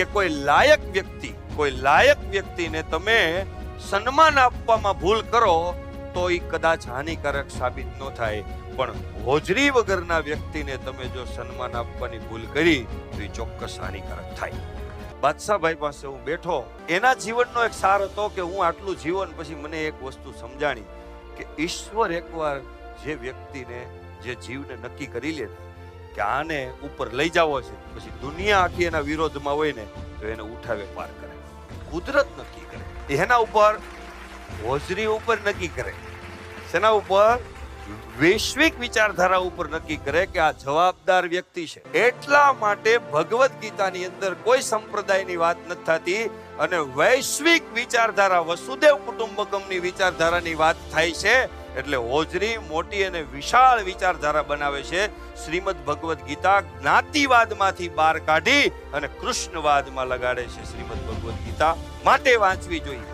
કે કોઈ લાયક વ્યક્તિને તમે સન્માન આપવામાં ભૂલ કરો તો એ કદાચ હાનિકારક સાબિત ન થાય, પણ હોજરી વગરના વ્યક્તિને તમે જો સન્માન આપવાની ભૂલ કરી તો એ ચોક્કસ હાનિકારક થાય. બાદશાહભાઈ પાસે હું બેઠો, એના જીવનનો એક સાર હતો કે હું આટલું જીવન પછી મને એક વસ્તુ સમજાણી કે ઈશ્વર એકવાર જે વ્યક્તિને, જે જીવને નક્કી કરી લે કે આને ઉપર લઈ જવો છે, પછી દુનિયા આખી એના વિરોધમાં હોય ને તો એને ઉઠાવે પાર કરે. કુદરત નક્કી કરે, એના ઉપર હોજરી ઉપર નક્કી કરે, શેના ઉપર? વૈશ્વિક વિચારધારા ઉપર નક્કી કરે કે આ જવાબદાર વ્યક્તિ છે. એટલા માટે ભગવદ ગીતાની અંદર કોઈ સંપ્રદાયની વાત નથી થતી અને વૈશ્વિક વિચારધારા, વસુદેવ કુટુંબકમની વિચારધારાની વાત થાય છે. એટલે હોજરી મોટી અને વિશાળ વિચારધારા બનાવે છે. શ્રીમદ ભગવદ ગીતા જ્ઞાતિવાદમાંથી બહાર કાઢી અને કૃષ્ણવાદમાં લગાડે છે. શ્રીમદ ભગવદ ગીતા માટે વાંચવી જોઈએ.